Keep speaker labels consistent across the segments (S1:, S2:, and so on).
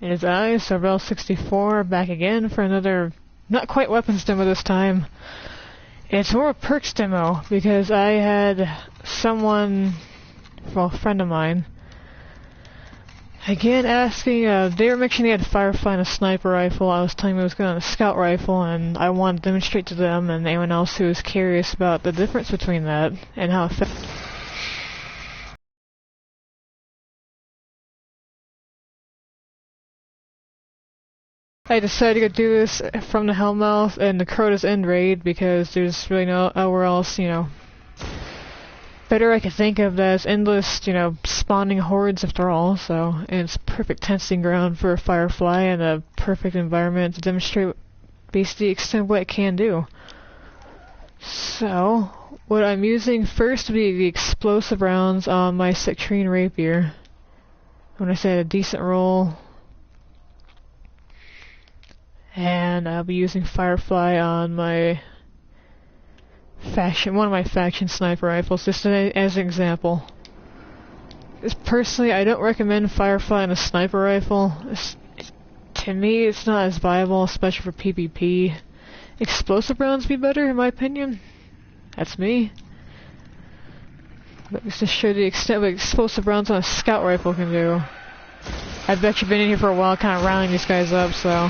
S1: in his eyes. So Rel 64 back again for another, not quite weapons demo this time. It's more a perks demo because I had someone, well, a friend of mine, again asking, they were mentioning they had Firefly and a sniper rifle. I was telling them I was going on a scout rifle, and I wanted to demonstrate to them and anyone else who was curious about the difference between that and how effective. I decided to go do this from the Hellmouth and the Crota's End raid because there's really nowhere else, better I could think of as endless, spawning hordes after all, so, and it's perfect testing ground for a Firefly and a perfect environment to demonstrate basically the extent of what it can do. So, what I'm using first would be the explosive rounds on my Citrine Rapier. When I say a decent roll. And I'll be using Firefly on my one of my faction sniper rifles, just as an example. Personally, I don't recommend Firefly on a sniper rifle. To me, it's not as viable, especially for PvP. Explosive rounds be better, in my opinion. That's me. But just to show the extent what explosive rounds on a scout rifle can do. I bet you've been in here for a while, kind of rounding these guys up, so.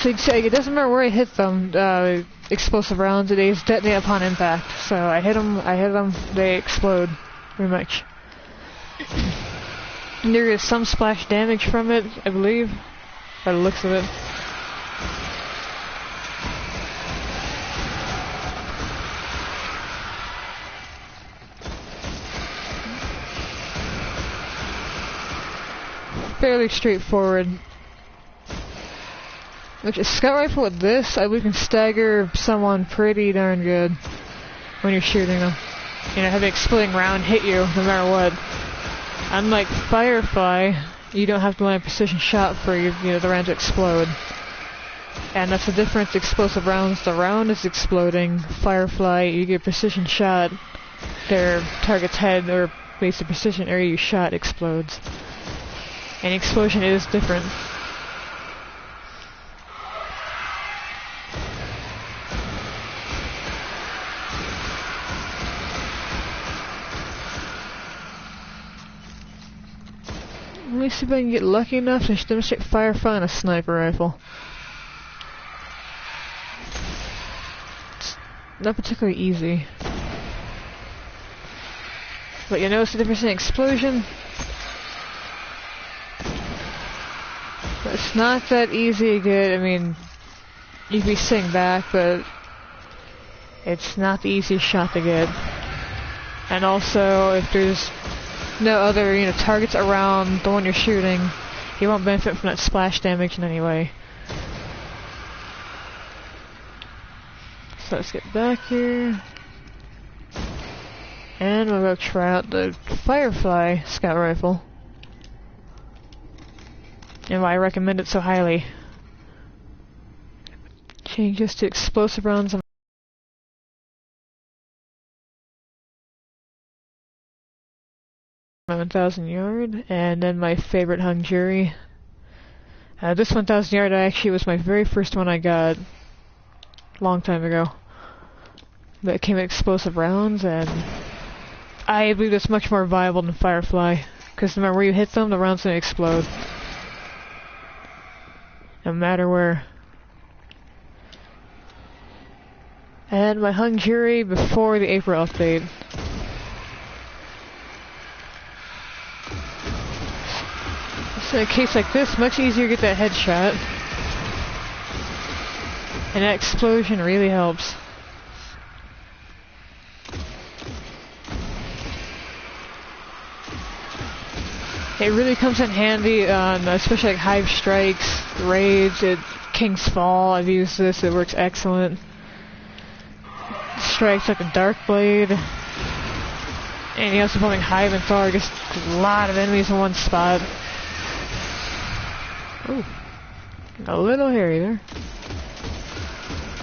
S1: So it doesn't matter where I hit them, explosive rounds, they detonate upon impact. So I hit them, they explode, pretty much. And there is some splash damage from it, I believe, by the looks of it. Fairly straightforward. Which a scout rifle with this, I believe can stagger someone pretty darn good when you're shooting them. Have the exploding round hit you no matter what. Unlike Firefly, you don't have to land a precision shot for the round to explode. And that's the difference. Explosive rounds, the round is exploding. Firefly, you get a precision shot, their target's head or basic precision area you shot explodes. And explosion is different. Let me see if I can get lucky enough to demonstrate Firefly on a sniper rifle. It's not particularly easy. But you notice the difference in explosion? But it's not that easy to get. I mean, you can be sitting back, but it's not the easiest shot to get. And also, if there's no other, targets around the one you're shooting, you won't benefit from that splash damage in any way. So let's get back here. And we'll go try out the Firefly scout rifle. And why I recommend it so highly. Change this to explosive rounds. 1000 yard, and then my favorite hung jury. This 1000 yard actually was my very first one I got a long time ago. But it came with explosive rounds, and I believe it's much more viable than Firefly, because no matter where you hit them, the round's gonna explode. No matter where. And my hung jury before the April update. So in a case like this, much easier to get that headshot. And that explosion really helps. It really comes in handy on especially like Hive Strikes, Raids, King's Fall. I've used this, it works excellent. Strikes like a Dark Blade. And you also pulling Hive and Thor, just a lot of enemies in one spot. Ooh, a little hairy there.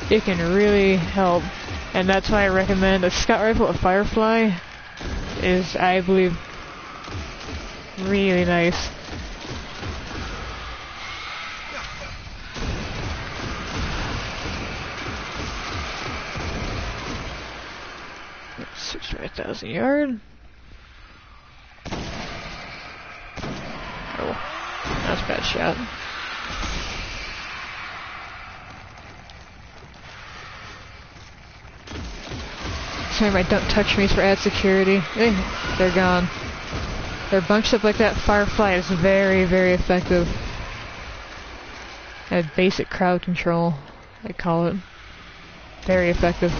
S1: It can really help And that's why I recommend a scout rifle with Firefly is, I believe, really nice. That's 65,000 yard. Oh, that's a bad shot. My don't touch me's for add security. They're gone. They're bunched up like that. Firefly is very, very effective at basic crowd control, I call it. Very effective.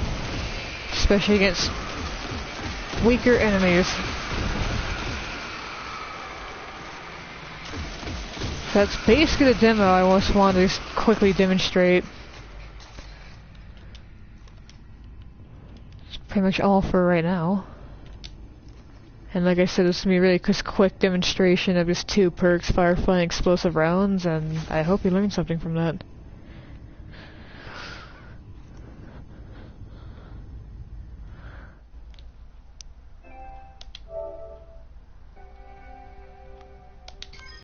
S1: Especially against weaker enemies. That's basically the demo I just wanted to quickly demonstrate. Pretty much all for right now. And like I said, this is going to be a really quick demonstration of his 2 perks, Firefly and Explosive Rounds, and I hope you learned something from that.